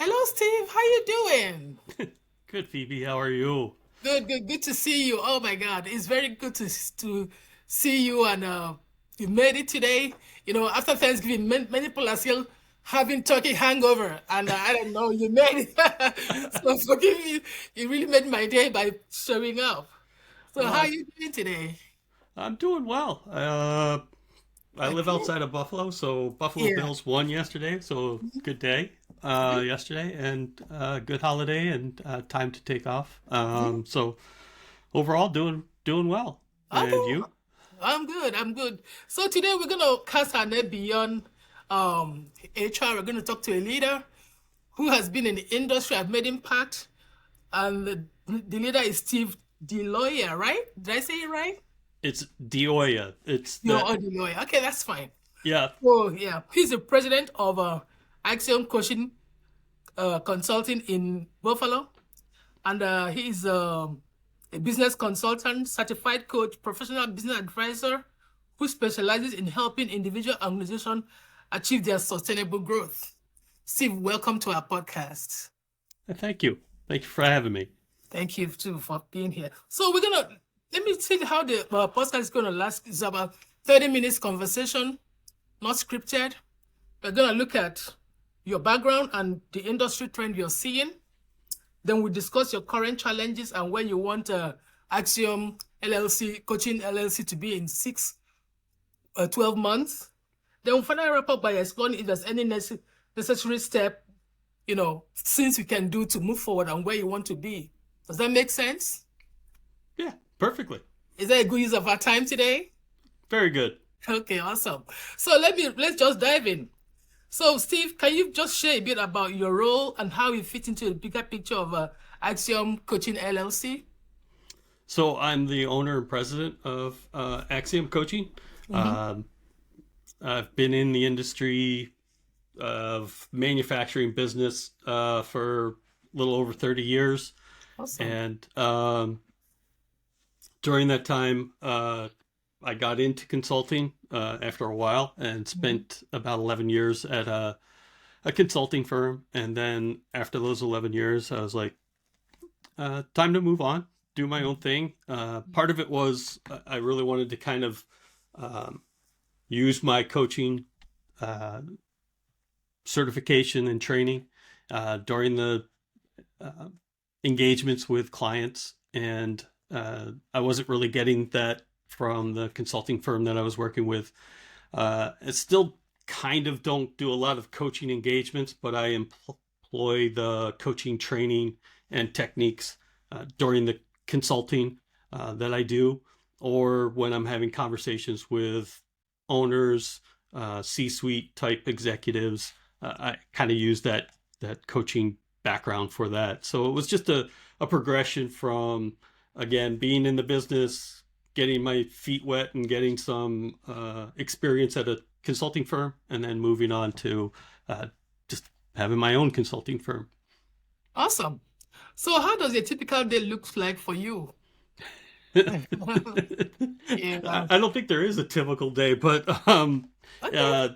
Hello, Steve. How you doing? Good, Phoebe. How are you? Good to see you. Oh my God, it's very good to see you, and you made it today. After Thanksgiving, many people are still having turkey hangover, and I don't know, you made it. So forgive me. You really made my day by showing up. So how Uh, are you doing today? I'm doing well. I live Okay. outside of Buffalo, so Buffalo Yeah. Bills won yesterday, so good day yesterday, and good holiday and time to take off. So overall, doing well. And Okay. you? I'm good. I'm good. So today we're gonna cast our net beyond HR. We're gonna talk to a leader who has been in the industry, have made impact, and the leader is Steve DiIoia, right? Did I say it right? It's DiIoia. It's No, that. oh, DiIoia. Okay, that's fine. Yeah, Oh, yeah. He's the president of Axiom Coaching Consulting in Buffalo, and he's a business consultant, certified coach, professional business advisor who specializes in helping individual organizations achieve their sustainable growth. Steve, welcome to our podcast. thank you. Thank you for having me. Thank you too for being here. So let me see how the podcast is gonna last. It's about 30 minutes conversation, not scripted. We're gonna look at your background and the industry trend you're seeing. Then we discuss your current challenges and where you want Axiom LLC, Coaching LLC to be in 12 months. Then we'll finally wrap up by exploring if there's any necessary step, since we can do to move forward and where you want to be. Does that make sense? Yeah, perfectly. Is that a good use of our time today? Very good. Okay, awesome. So let's just dive in. So Steve, can you just share a bit about your role and how you fit into the bigger picture of Axiom Coaching LLC? So I'm the owner and president of Axiom Coaching. Mm-hmm. Um, I've been in the industry of manufacturing business for a little over 30 years. Awesome. And during that time, I got into consulting after a while and Mm-hmm. spent about 11 years at a consulting firm. And then after those 11 years, I was like, time to move on, do my own thing. Part of it was I really wanted to kind of um, use my coaching uh, certification and training during the uh, engagements with clients, and I wasn't really getting that from the consulting firm that I was working with. I still kind of don't do a lot of coaching engagements, but I employ the coaching training and techniques during the consulting that I do, or when I'm having conversations with owners, C-suite type executives. I kind of use that coaching background for that. So it was just a progression from, again, being in the business, getting my feet wet and getting some experience at a consulting firm, and then moving on to just having my own consulting firm. Awesome. So how does a typical day look like for you? Yeah. I don't think there is a typical day, but Okay. uh,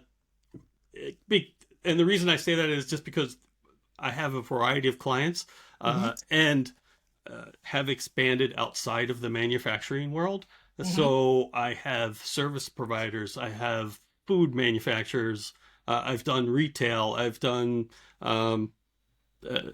and the reason I say that is just because I have a variety of clients Mm-hmm. and have expanded outside of the manufacturing world. Mm-hmm. So I have service providers, I have food manufacturers, I've done retail, I've done, um, uh,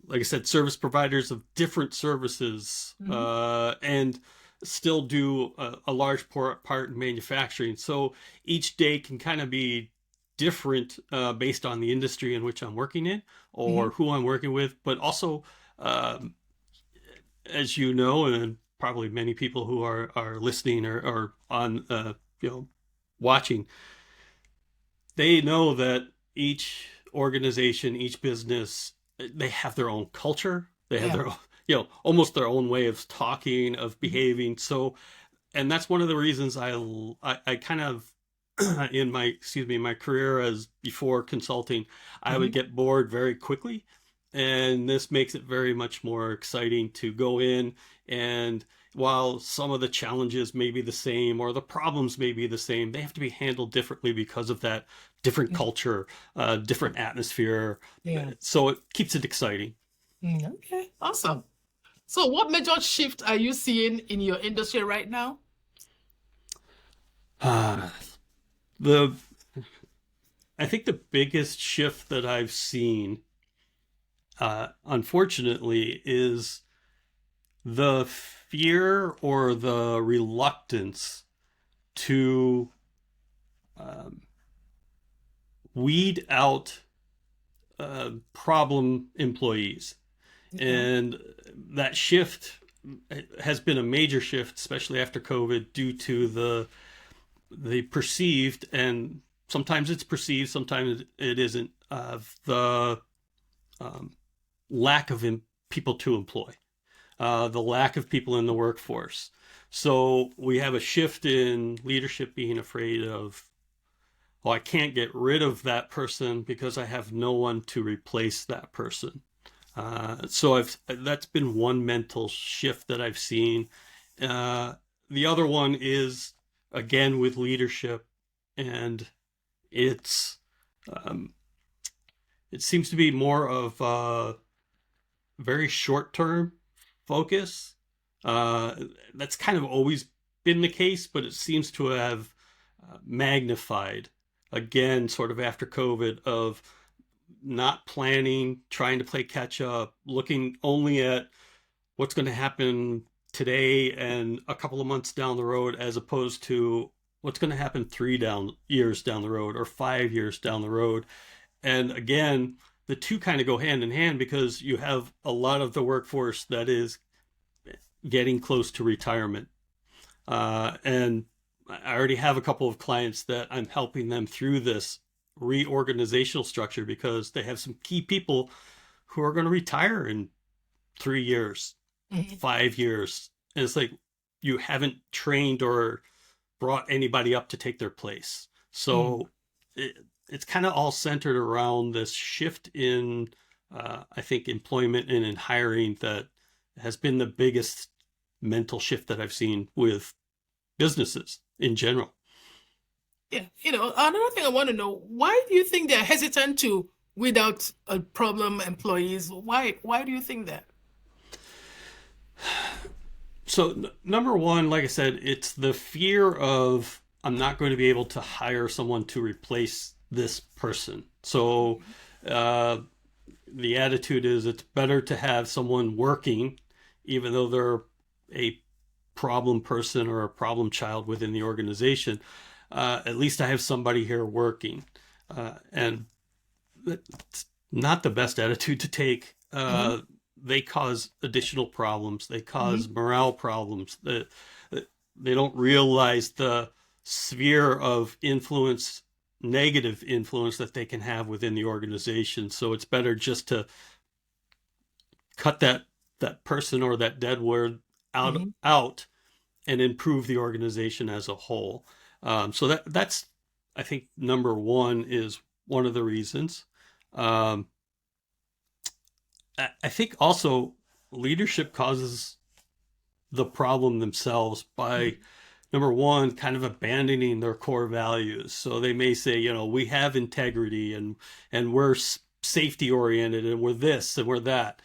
like I said, service providers of different services, Mm-hmm. and still do a large part in manufacturing. So each day can kind of be different based on the industry in which I'm working in Mm-hmm. or who I'm working with, but also, um, as you know, and probably many people who are listening or on watching, they know that each organization, each business, they have their own culture. They have Yeah. their own, almost their own way of talking, of Mm-hmm. behaving. So, and that's one of the reasons I kind of in my my career as before consulting, I would Mm-hmm. get bored very quickly, and this makes it very much more exciting to go in and while some of the challenges may be the same or the problems may be the same, they have to be handled differently because of that different culture, different atmosphere. Yeah. So it keeps it exciting. Okay, awesome. So what major shift are you seeing in your industry right now? Uh, the I think the biggest shift that I've seen, unfortunately, is the fear or the reluctance to um, weed out problem employees. Okay. And that shift has been a major shift, especially after COVID, due to the perceived, and sometimes it's perceived, sometimes it isn't, of the um, lack of people to employ, the lack of people in the workforce. So we have a shift in leadership being afraid of, oh, I can't get rid of that person because I have no one to replace that person. So that's been one mental shift that I've seen. Uh, the other one is, again, with leadership, and it's um, it seems to be more of a very short term focus. Uh, that's kind of always been the case, but it seems to have magnified again, sort of after COVID, of not planning, trying to play catch up, looking only at what's going to happen today and a couple of months down the road, as opposed to what's going to happen 3 years down the road or 5 years down the road. And again, the two kind of go hand in hand because you have a lot of the workforce that is getting close to retirement. And I already have a couple of clients that I'm helping them through this reorganizational structure because they have some key people who are going to retire in 3 years, Mhm. 5 years. And it's like you haven't trained or brought anybody up to take their place. Mm. So it's kind of all centered around this shift in, I think, employment and in hiring that has been the biggest mental shift that I've seen with businesses in general. Yeah, another thing I want to know, why do you think they're hesitant to weed out problem employees? Why do you think that? So, number one, like I said, it's the fear of I'm not going to be able to hire someone to replace this person. So, uh, the attitude is it's better to have someone working, even though they're a problem person or a problem child within the organization. At least I have somebody here working. And that's not the best attitude to take. Hmm. They cause additional problems. They cause Hmm. morale problems. They don't realize the sphere of influence, negative influence that they can have within the organization. So it's better just to cut that person or that dead word Hmm. out and improve the organization as a whole. So that's I think number one is one of the reasons. Um, I think also leadership causes the problem themselves by number one, kind of abandoning their core values. So they may say, we have integrity and we're safety oriented and we're this and we're that.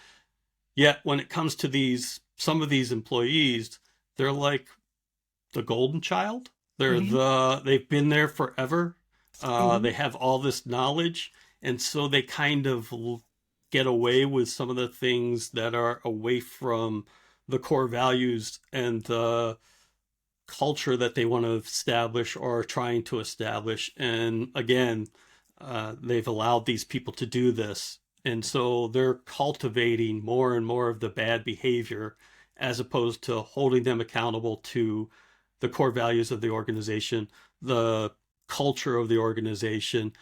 Yet when it comes to some of these employees, they're like the golden child. Hmm. They've been there forever. Hmm. They have all this knowledge, and so they kind of get away with some of the things that are away from the core values and the culture that they want to establish or are trying to establish. And again, they've allowed these people to do this. And so they're cultivating more and more of the bad behavior as opposed to holding them accountable to the core values of the organization, the culture of the organization.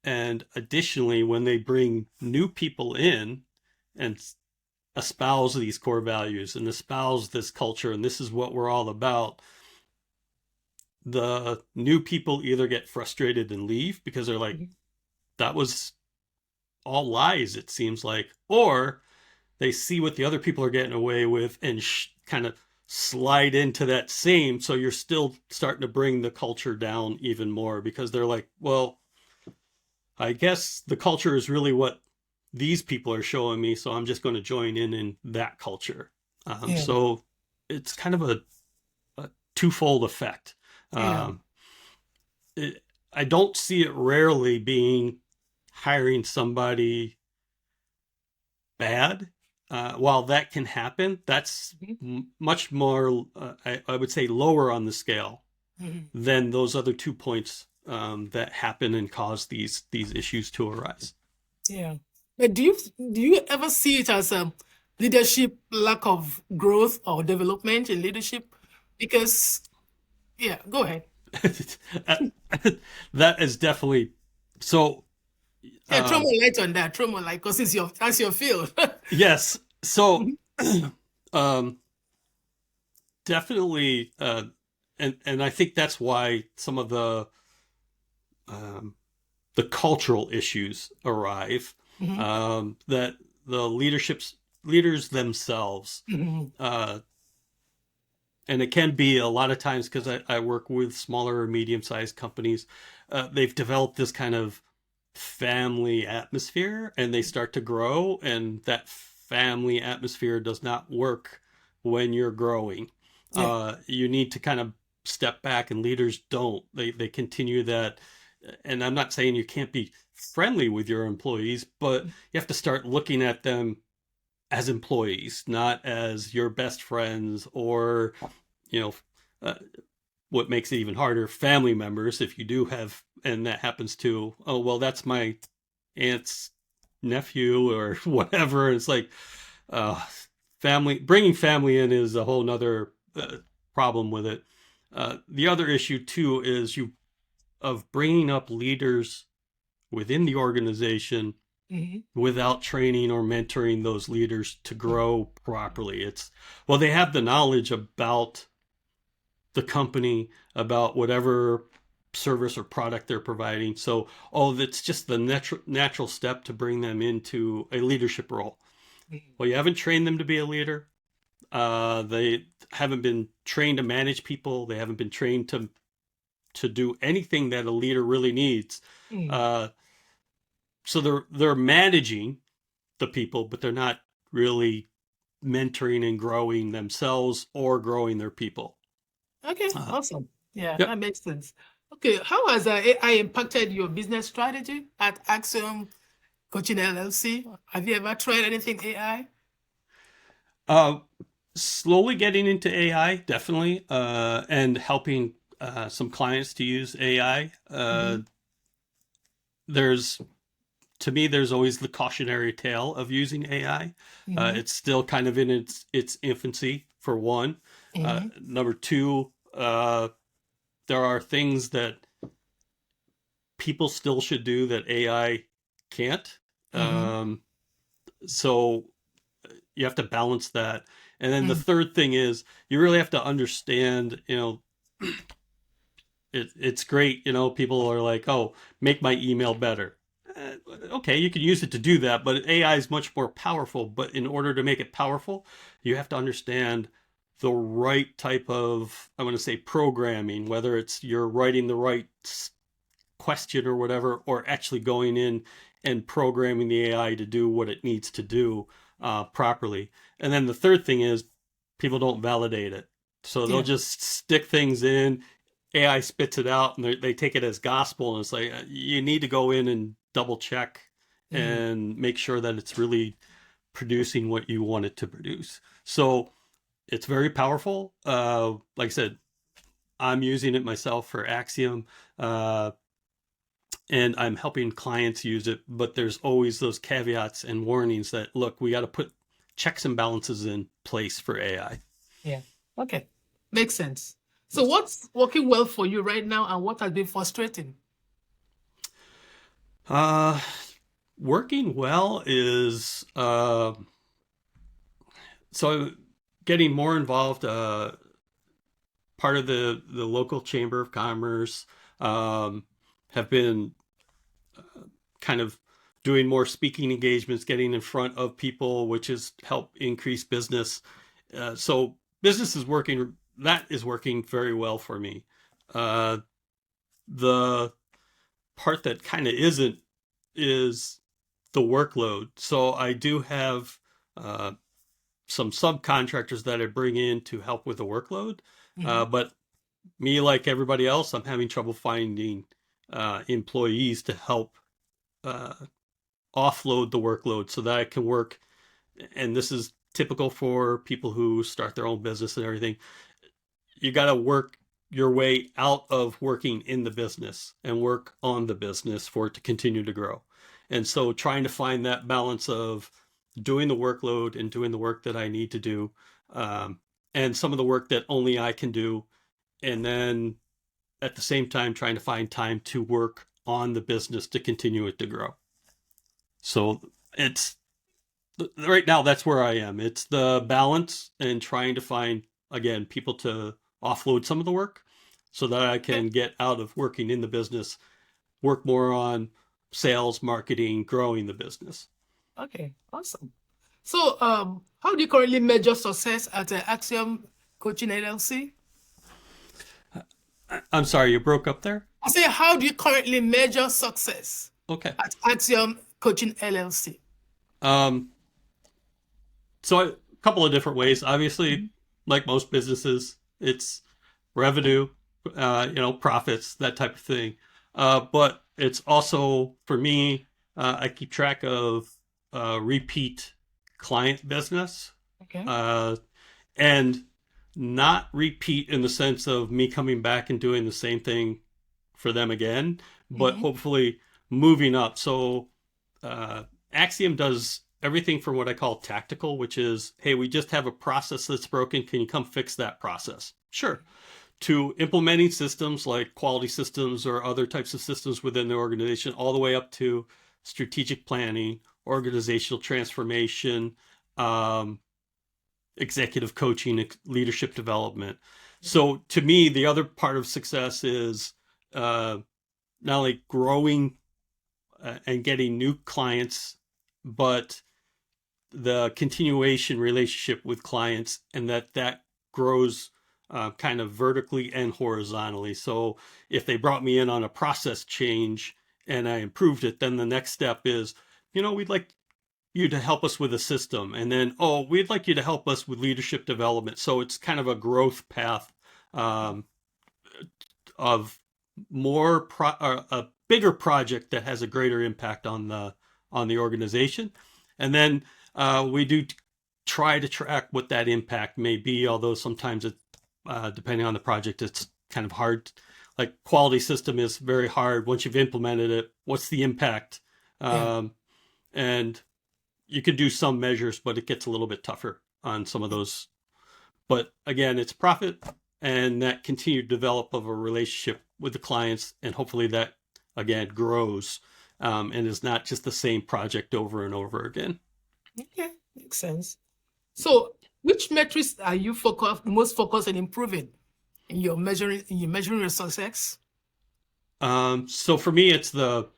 And additionally, when they bring new people in and espouse these core values and espouse this culture, and this is what we're all about, the new people either get frustrated and leave because they're like, that was all lies, it seems like, or they see what the other people are getting away with and kind of slide into that same. So you're still starting to bring the culture down even more because they're like, well, I guess the culture is really what these people are showing me. So I'm just going to join in that culture. Yeah. So it's kind of a twofold effect. Yeah. Um, I don't see it rarely being hiring somebody bad. While that can happen, that's Mhm. much more, I would say, lower on the scale Mhm. than those other 2 points that happen and cause these issues to arise. Yeah. But do you ever see it as a leadership lack of growth or development in leadership? Because yeah, go ahead. That is definitely so. Yeah, throw Um, more light on that. Throw more light because that's your field. yes, so Mhm. um, definitely, and I think that's why some of um, the cultural issues arrive. Mhm. That the leaders themselves, Mhm. uh, and it can be a lot of times because I work with smaller or medium-sized companies. They've developed this kind of family atmosphere and they start to grow, and that family atmosphere does not work when you're growing. Yeah. You need to kind of step back, and leaders don't. They continue that. And I'm not saying you can't be friendly with your employees, but you have to start looking at them as employees, not as your best friends or, you know, uh, what makes it even harder, family members, if you do have, and that happens to, oh, well, that's my aunt's nephew or whatever. It's like, uh, bringing family in is a whole nother problem with it. The other issue too is of bringing up leaders within the organization Mhm. without training or mentoring those leaders to grow properly. Well, they have the knowledge about the company, about whatever service or product they're providing. So, that's just the natural step to bring them into a leadership role. Mhm. Well, you haven't trained them to be a leader. They haven't been trained to manage people. They haven't been trained to do anything that a leader really needs. Mhm. Uh, so they're managing the people, but they're not really mentoring and growing themselves or growing their people. Okay, Uh, awesome. Yeah, yep. that makes sense. Okay, how has AI impacted your business strategy at Axiom Coaching LLC? Have you ever tried anything AI? Uh, Slowly getting into AI, definitely, and helping some clients to use AI. Mm-hmm. There's To me, there's always the cautionary tale of using AI. Mm-hmm. It's still kind of in its infancy, for one. Mm-hmm. Number two, there are things that people still should do that AI can't. Mm-hmm. Um, so you have to balance that. And then the Mm-hmm. third thing is you really have to understand, it's great, people are like, oh, make my email better. Okay, you can use it to do that, but AI is much more powerful. But in order to make it powerful, you have to understand the right type of, I want to say, programming, whether it's you're writing the right question or whatever, or actually going in and programming the AI to do what it needs to do properly. And then the third thing is people don't validate it. So they'll Yeah. just stick things in, AI spits it out, and they take it as gospel. And it's like, you need to go in and double check Mm-hmm. and make sure that it's really producing what you want it to produce. So it's very powerful. Like I said, I'm using it myself for Axiom. Uh, and I'm helping clients use it, but there's always those caveats and warnings that, look, we got to put checks and balances in place for AI. Yeah. Okay. Makes sense. So what's working well for you right now and what has been frustrating? Uh, Working well is so getting more involved. Part of the local chamber of commerce, have been kind of doing more speaking engagements, getting in front of people, which has helped increase business. So business is working. That is working very well for me. The part that kind of isn't is the workload. So I do have uh, some subcontractors that I bring in to help with the workload. Mhm. But me, like everybody else, I'm having trouble finding employees to help uh, offload the workload so that I can work. And this is typical for people who start their own business and everything. You got to work your way out of working in the business and work on the business for it to continue to grow. And so trying to find that balance of doing the workload and doing the work that I need to do, um, and some of the work that only I can do, and then at the same time trying to find time to work on the business to continue it to grow. So it's right now that's where I am. It's the balance and trying to find again people to offload some of the work so that I Okay. can get out of working in the business, work more on sales, marketing, growing the business. Okay. Awesome. So, how do you currently measure success at Axiom Coaching LLC? I'm sorry, you broke up there. I say, how do you currently measure success Okay. at Axiom Coaching LLC? Um, so a couple of different ways. Obviously, Mhm. like most businesses, it's revenue, profits, that type of thing. But it's also for me, I keep track of repeat client business, Okay. uh, and not repeat in the sense of me coming back and doing the same thing for them again, but Hmm. hopefully moving up. So uh, Axiom does everything from what I call tactical, which is, hey, we just have a process that's broken. Can you come fix that process? Sure. To implementing systems like quality systems or other types of systems within the organization, all the way up to strategic planning, organizational transformation, um, executive coaching, leadership development. So to me, the other part of success is uh, not only growing and getting new clients, but the continuation relationship with clients, and that grows kind of vertically and horizontally. So if they brought me in on a process change and I improved it, then the next step is, we'd like you to help us with a system, and then we'd like you to help us with leadership development. So it's kind of a growth path um, of a bigger project that has a greater impact on the organization, and then we do try to track what that impact may be. Although sometimes it, depending on the project, it's kind of hard. Like quality system is very hard once you've implemented it. What's the impact? Yeah. Um, and you could do some measures, but it gets a little bit tougher on some of those. But again, it's profit and that continued develop of a relationship with the clients, and hopefully that again grows and is not just the same project over and over again. Okay. Makes sense. So, which metrics are you most focused on improving in your measuring your success? So for me, it's the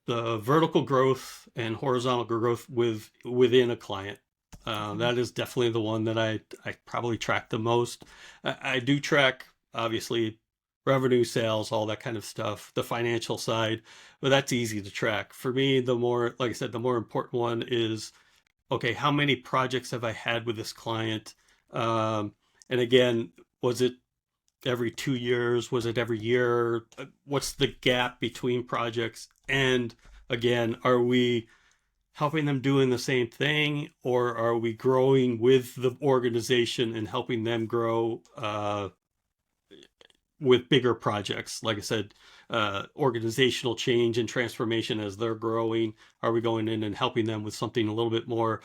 vertical growth and horizontal growth within a client. That is definitely the one that I probably track the most. I do track obviously revenue, sales, all that kind of stuff, the financial side, but that's easy to track. For me, the more, like I said, the more important one is, okay, how many projects have I had with this client? And again, was it every 2 years? Was it every year? What's the gap between projects? And again, are we helping them doing the same thing, or are we growing with the organization and helping them grow with bigger projects? Like I said, organizational change and transformation as they're growing. Are we going in and helping them with something a little bit more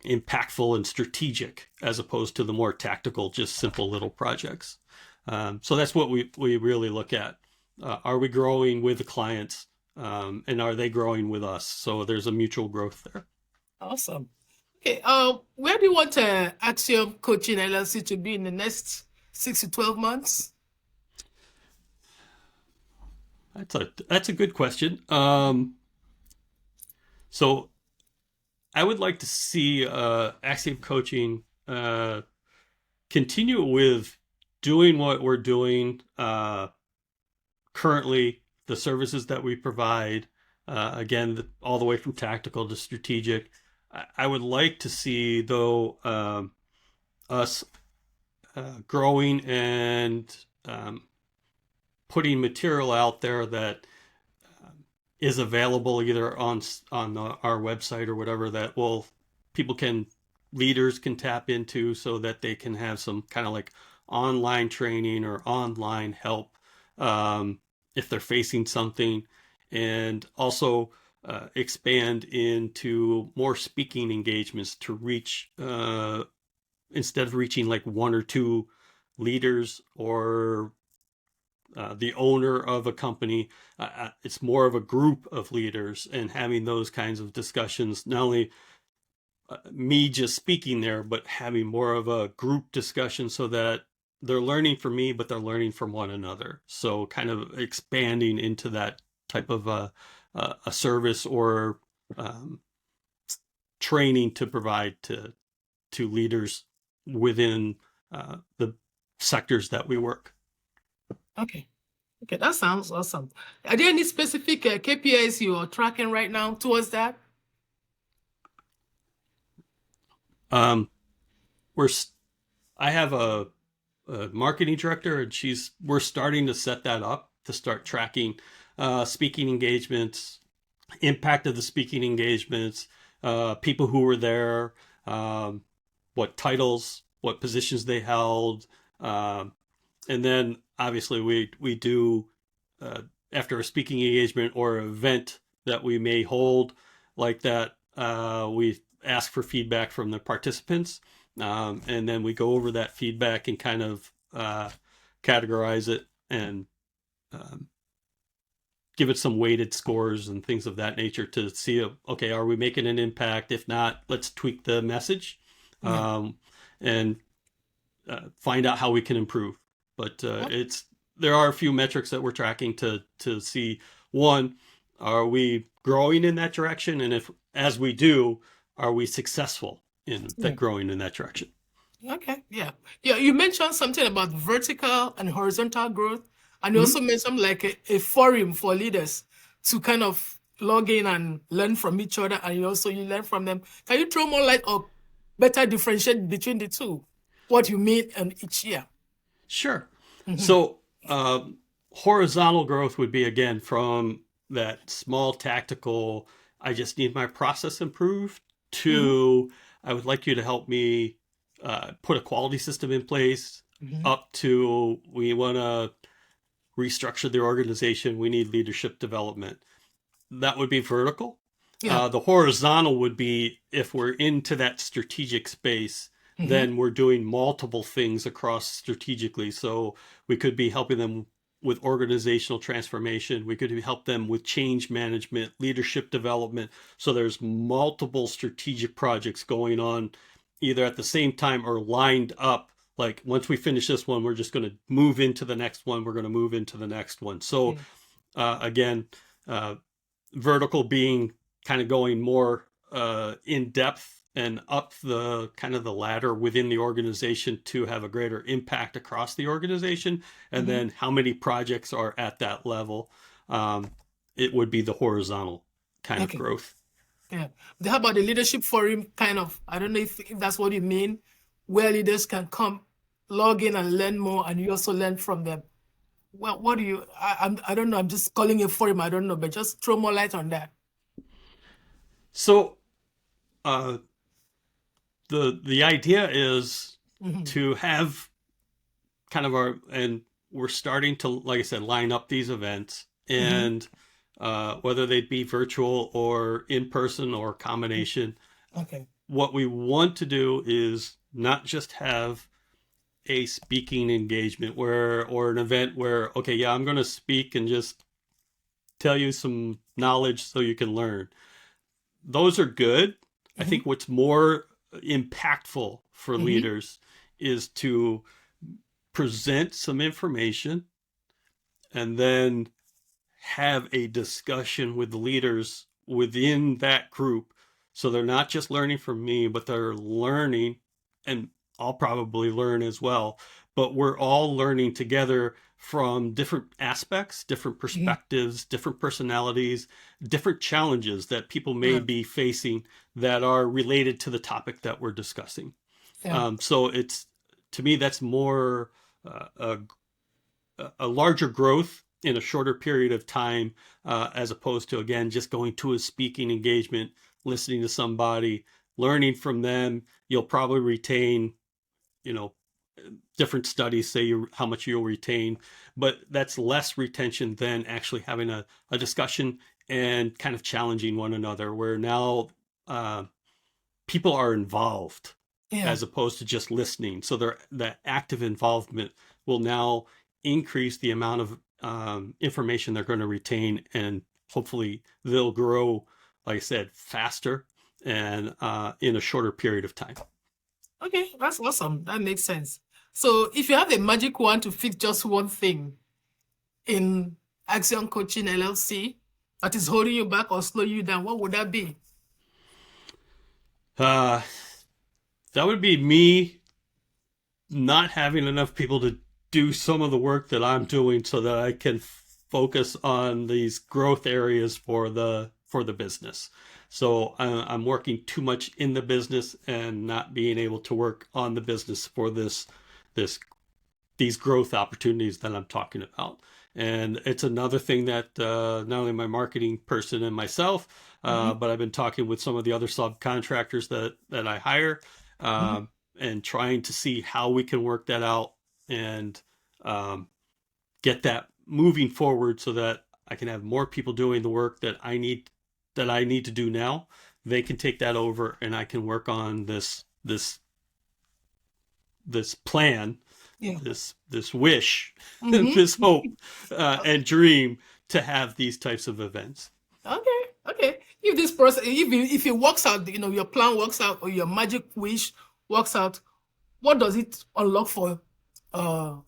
impactful and strategic as opposed to the more tactical, just simple little projects? So that's what we really look at. Are we growing with the clients, and are they growing with us? So there's a mutual growth there. Awesome. Okay. Where do you want Axiom Coaching LLC to be in the next 6 to 12 months? That's a good question. So I would like to see Axiom Coaching uh, continue with doing what we're doing currently, the services that we provide, again, all the way from tactical to strategic. I would like to see, though, us growing and putting material out there that is available either on our website or whatever that will people can leaders can tap into so that they can have some kind of like online training or online help if they're facing something, and also expand into more speaking engagements to reach instead of reaching like one or two leaders or the owner of a company. It's more of a group of leaders and having those kinds of discussions, not only me just speaking there, but having more of a group discussion so that they're learning from me, but they're learning from one another. So kind of expanding into that type of a service or um, training to provide to leaders within the sectors that we work. Okay. Okay, that sounds awesome. Are there any specific KPIs you are tracking right now towards that? We're I have a marketing director, and we're starting to set that up to start tracking speaking engagements, impact of the speaking engagements, people who were there, what titles, what positions they held, and then obviously we do after a speaking engagement or event that we may hold like that, we ask for feedback from the participants, and then we go over that feedback and kind of categorize it and um, give it some weighted scores and things of that nature to see, okay, are we making an impact? If not, let's tweak the message and find out how we can improve. But there are a few metrics that we're tracking to see, one, are we growing in that direction? And if, as we do, are we successful in that growing in that direction? Okay, yeah. Yeah, you mentioned something about vertical and horizontal growth, and you also mentioned like a forum for leaders to kind of log in and learn from each other, and you learn from them. Can you throw more light or better differentiate between the two? What you mean in each year? Sure. So horizontal growth would be, again, from that small tactical, I just need my process improved, to I would like you to help me put a quality system in place, up to we want to restructure the organization, we need leadership development. That would be vertical. Yeah. The horizontal would be if we're into that strategic space, then we're doing multiple things across strategically. So we could be helping them with organizational transformation. We could help them with change management, leadership development. So there's multiple strategic projects going on either at the same time or lined up. Like once we finish this one, we're just going to move into the next one. We're going to move into the next one. So again, vertical being kind of going more in depth and up the kind of the ladder within the organization to have a greater impact across the organization. And then how many projects are at that level? It would be the horizontal kind of growth. Yeah. How about the leadership forum kind of? I don't know if that's what you mean, where leaders can come, log in and learn more, and you also learn from them. Well, what do you? I don't know. I'm just calling it forum. I don't know, but just throw more light on that. So, the idea is to have kind of and we're starting to, like I said, line up these events, and whether they'd be virtual or in person or combination. What we want to do is not just have a speaking engagement or an event where, okay, yeah, I'm going to speak and just tell you some knowledge so you can learn. Those are good. I think what's more impactful for leaders is to present some information and then have a discussion with the leaders within that group. So they're not just learning from me, but they're learning and I'll probably learn as well. But we're all learning together from different aspects, different perspectives, different personalities, different challenges that people may Yeah. be facing that are related to the topic that we're discussing. Yeah. So it's, to me, that's more a larger growth in a shorter period of time, as opposed to, again, just going to a speaking engagement, listening to somebody, learning from them. You'll probably retain, you know, different studies say how much you'll retain, but that's less retention than actually having a discussion and kind of challenging one another, where now people are involved Yeah. as opposed to just listening. So that active involvement will now increase the amount of information they're going to retain, and hopefully they'll grow, like I said, faster and in a shorter period of time. Okay, that's awesome. That makes sense. So if you have a magic wand to fix just one thing in Axiom Coaching LLC that is holding you back or slowing you down, what would that be? That would be me not having enough people to do some of the work that I'm doing so that I can focus on these growth areas for the business. So I'm working too much in the business and not being able to work on the business for these growth opportunities that I'm talking about. And it's another thing that not only my marketing person and myself, but I've been talking with some of the other subcontractors that I hire, and trying to see how we can work that out and get that moving forward so that I can have more people doing the work that I need to do now. They can take that over, and I can work on this plan, Yeah. this wish, this hope, and dream to have these types of events. Okay. Okay. If this process, if it works out, your plan works out or your magic wish works out, what does it unlock for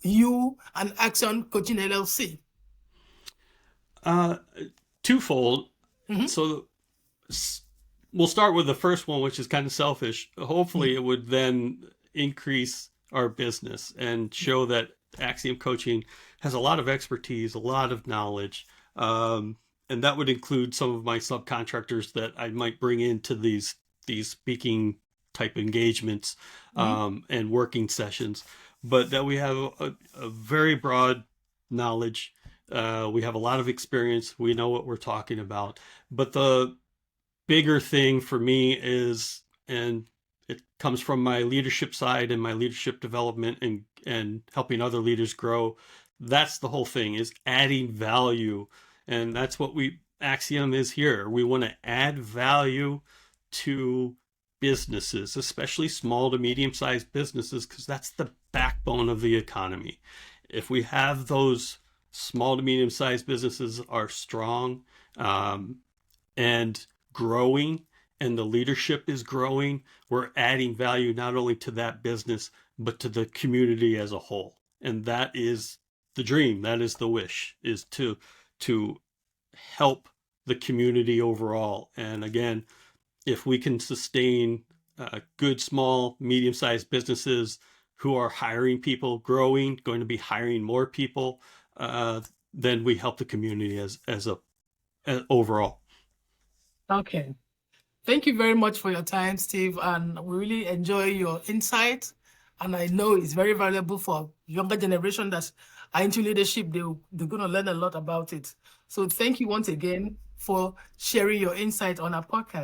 you and Axiom Coaching LLC? Twofold. So we'll start with the first one, which is kind of selfish. Hopefully it would then increase our business and show that Axiom Coaching has a lot of expertise, a lot of knowledge, and that would include some of my subcontractors that I might bring into these speaking type engagements, and working sessions, but that we have a very broad knowledge. We have a lot of experience. We know what we're talking about. But the bigger thing for me is, and it comes from my leadership side and my leadership development and helping other leaders grow. That's the whole thing, is adding value. And that's what Axiom is here. We want to add value to businesses, especially small to medium-sized businesses, because that's the backbone of the economy. If we have those small to medium-sized businesses are strong, and growing, and the leadership is growing, we're adding value not only to that business, but to the community as a whole. And that is the dream. That is the wish, is to help the community overall. And again, if we can sustain good, small, medium-sized businesses who are hiring people, growing, going to be hiring more people, then we help the community as overall. Okay. Thank you very much for your time, Steve, and we really enjoy your insight. And I know it's very valuable for younger generation that are into leadership. They're going to learn a lot about it. So thank you once again for sharing your insight on our podcast.